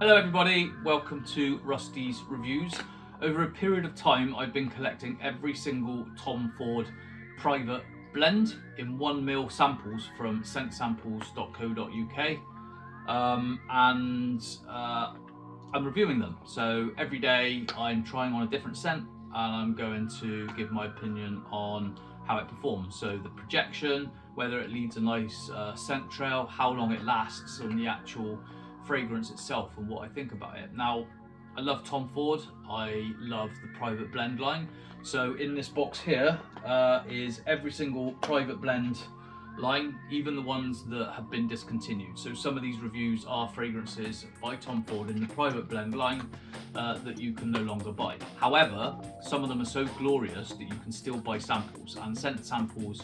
Hello everybody, welcome to Rusty's Reviews. Over a period of time I've been collecting every single Tom Ford private blend in 1ml samples from scentsamples.co.uk and I'm reviewing them. So every day I'm trying on a different scent and I'm going to give my opinion on how it performs. So the projection, whether it leaves a nice scent trail, how long it lasts, and the actual fragrance itself and what I think about it. Now, I love Tom Ford, I love the private blend line. So in this box here is every single private blend line, even the ones that have been discontinued. So some of these reviews are fragrances by Tom Ford in the private blend line that you can no longer buy. However, some of them are so glorious that you can still buy samples, and Scent Samples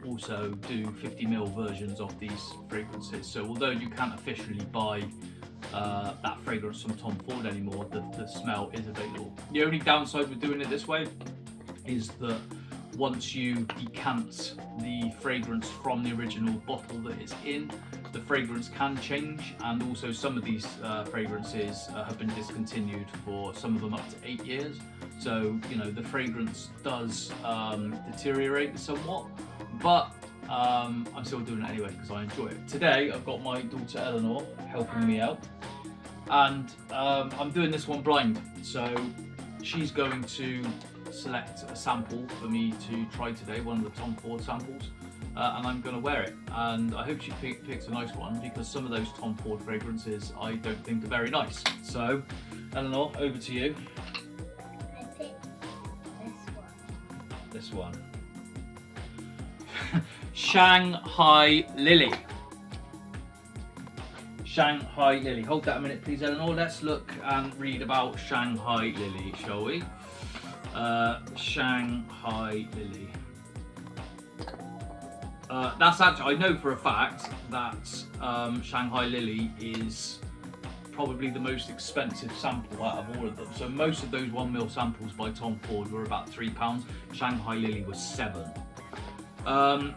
also do 50ml versions of these fragrances. So although you can't officially buy that fragrance from Tom Ford anymore, the smell is available. The only downside with doing it this way is that once you decant the fragrance from the original bottle that it's in, the fragrance can change, and also some of these fragrances have been discontinued for some of them up to 8 years. So, you know, the fragrance does deteriorate somewhat, but I'm still doing it anyway because I enjoy it. Today I've got my daughter Eleanor helping me out, and I'm doing this one blind. So she's going to select a sample for me to try today, one of the Tom Ford samples, and I'm going to wear it, and I hope she picks a nice one, because some of those Tom Ford fragrances I don't think are very nice. So Eleanor, over to you. I picked This one. Shanghai Lily. Shanghai Lily. Hold that a minute please, Eleanor. Let's look and read about Shanghai Lily, shall we? Shanghai Lily. That's actually, I know for a fact that Shanghai Lily is probably the most expensive sample out of all of them. So most of those 1ml samples by Tom Ford were about £3. Shanghai Lily was £7.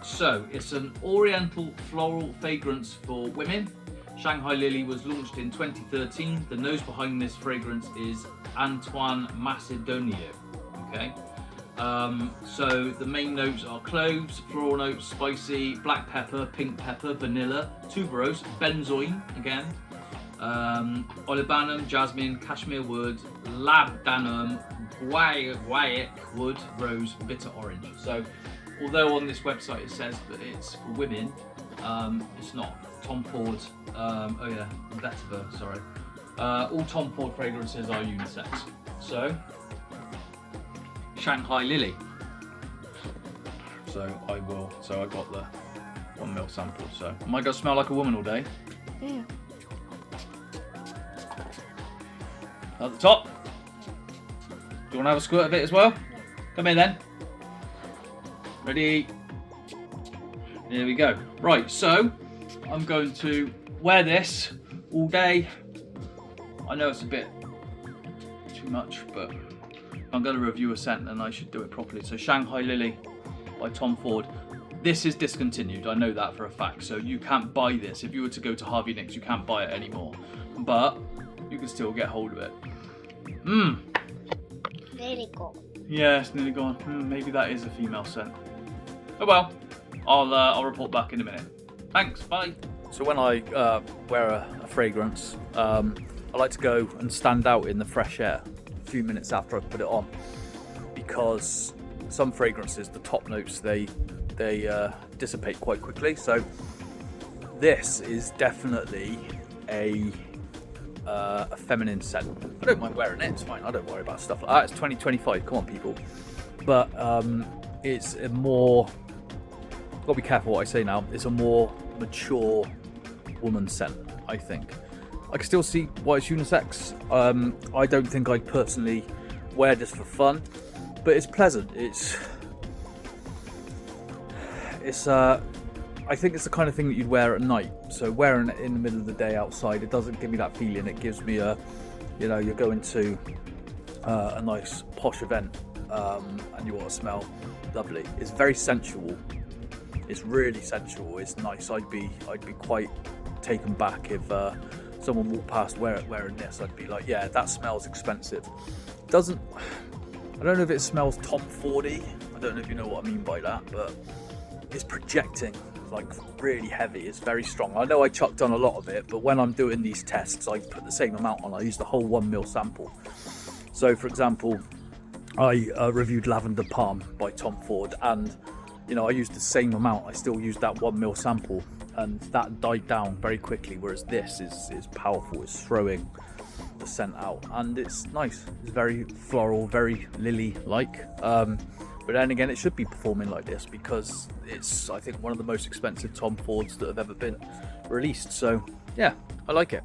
So it's an oriental floral fragrance for women. Shanghai Lily was launched in 2013. The nose behind this fragrance is Antoine Macedonio. Okay, so the main notes are cloves, floral notes, spicy, black pepper, pink pepper, vanilla, tuberose, benzoin again, olibanum, jasmine, cashmere wood, labdanum, guaiac wood, rose, bitter orange. So although on this website it says that it's for women, it's not. Tom Ford, oh yeah, vetiver, sorry. All Tom Ford fragrances are unisex. So, Shanghai Lily. So I got the 1ml sample. So, am I gonna smell like a woman all day? Yeah. At the top. Do you want to have a squirt of it as well? Come in then. Ready? There we go. Right, so I'm going to wear this all day. I know it's a bit too much, but I'm going to review a scent and I should do it properly. So Shanghai Lily by Tom Ford. This is discontinued, I know that for a fact. So you can't buy this. If you were to go to Harvey Nicks, you can't buy it anymore. But you can still get hold of it. Very cool. Yeah, it's nearly gone. Maybe that is a female scent. Oh well, I'll report back in a minute. Thanks, bye. So when I wear a fragrance, I like to go and stand out in the fresh air a few minutes after I put it on, because some fragrances, the top notes, they dissipate quite quickly. So this is definitely a feminine scent. I don't mind wearing it, it's fine, I don't worry about stuff like that. It's 2025, come on people. But it's a more, gotta be careful what I say now, it's a more mature woman scent, I think. I can still see why it's unisex. I don't think I'd personally wear this for fun, but it's pleasant. I think it's the kind of thing that you'd wear at night. So wearing it in the middle of the day outside, it doesn't give me that feeling. It gives me a, you know, you're going to a nice posh event and you want to smell lovely. It's very sensual. It's really sensual. It's nice. I'd be quite taken back if someone walked past wearing this, I'd be like, yeah, that smells expensive. Doesn't, I don't know if it smells Tom Fordy. I don't know if you know what I mean by that, but it's projecting like really heavy. It's very strong. I know I chucked on a lot of it, but when I'm doing these tests, I put the same amount on. I use the whole 1 ml sample. So for example, I reviewed Lavender Palm by Tom Ford, and you know, I used the same amount. I still used that 1 ml sample, and that died down very quickly, whereas this is powerful. It's throwing the scent out, and it's nice. It's very floral, very lily like, but then again, it should be performing like this because it's, I think, one of the most expensive Tom Fords that have ever been released. So yeah, I like it.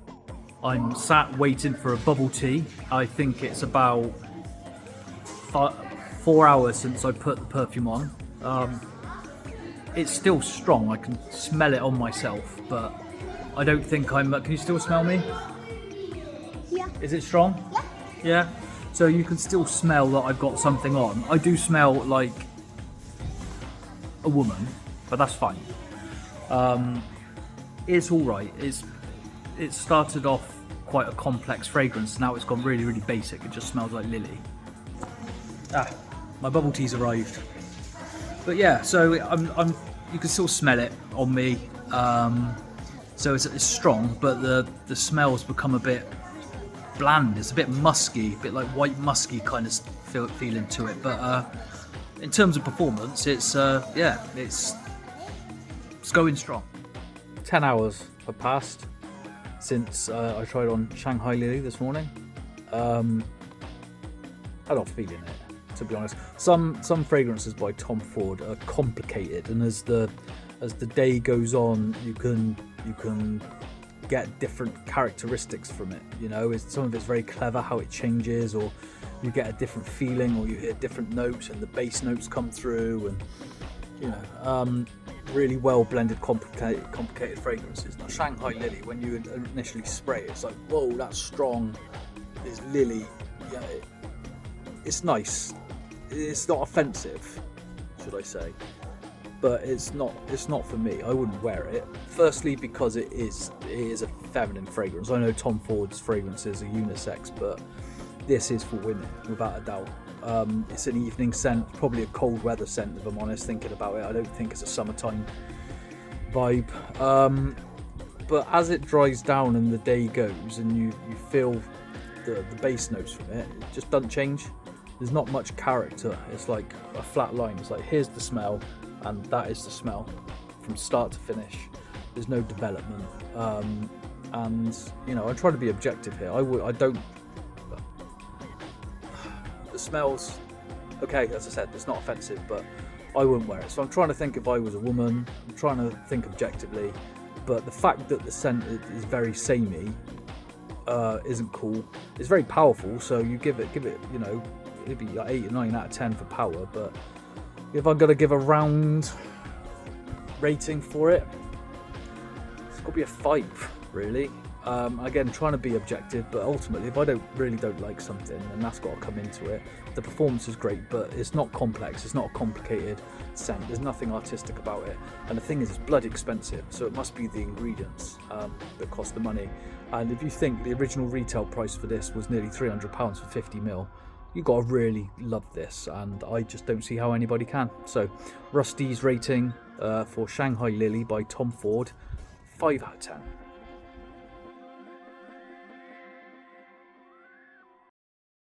I'm sat waiting for a bubble tea. I think it's about 4 hours since I put the perfume on. It's still strong. I can smell it on myself, but I don't think I'm... Can you still smell me? Yeah. Is it strong? Yeah. Yeah? So you can still smell that I've got something on. I do smell like a woman, but that's fine. It's alright. It started off quite a complex fragrance. Now it's gone really, really basic. It just smells like lily. My bubble tea's arrived. But yeah, so you can still smell it on me. So it's strong, but the smells become a bit bland. It's a bit musky, a bit like white musky kind of feeling to it. But in terms of performance, it's going strong. 10 hours have passed since I tried on Shanghai Lily this morning. I'm not feeling it, to be honest. Some fragrances by Tom Ford are complicated, and as the day goes on, you can get different characteristics from it. You know, some of it's very clever how it changes, or you get a different feeling, or you hear different notes and the bass notes come through, and you know, really well blended, complicated fragrances. Now Shanghai Lily, when you initially spray it, it's like, whoa, that's strong. It's lily. Yeah, it's nice. It's not offensive, should I say? But it's not for me. I wouldn't wear it. Firstly, because it is a feminine fragrance. I know Tom Ford's fragrances are unisex, but this is for women, without a doubt. It's an evening scent, probably a cold weather scent, if I'm honest, thinking about it. I don't think it's a summertime vibe. But as it dries down and the day goes, and you feel the bass notes from it, it just doesn't change. There's not much character. It's like a flat line. It's like, here's the smell, and that is the smell from start to finish. There's no development, and you know, I try to be objective here. I don't. The smells, okay, as I said, it's not offensive, but I wouldn't wear it. So I'm trying to think if I was a woman. I'm trying to think objectively, but the fact that the scent is very samey isn't cool. It's very powerful, so you give it, you know, it'd be like 8 or 9 out of 10 for power. But if I'm gonna give a round rating for it, it's gotta be a 5, really. Again, trying to be objective, but ultimately, if I don't like something, then that's got to come into it. The performance is great, but it's not complex. It's not a complicated scent. There's nothing artistic about it. And the thing is, it's bloody expensive, so it must be the ingredients that cost the money. And if you think the original retail price for this was nearly £300 for 50 ml, you've got to really love this, and I just don't see how anybody can. So, Rusty's rating for Shanghai Lily by Tom Ford, 5 out of 10.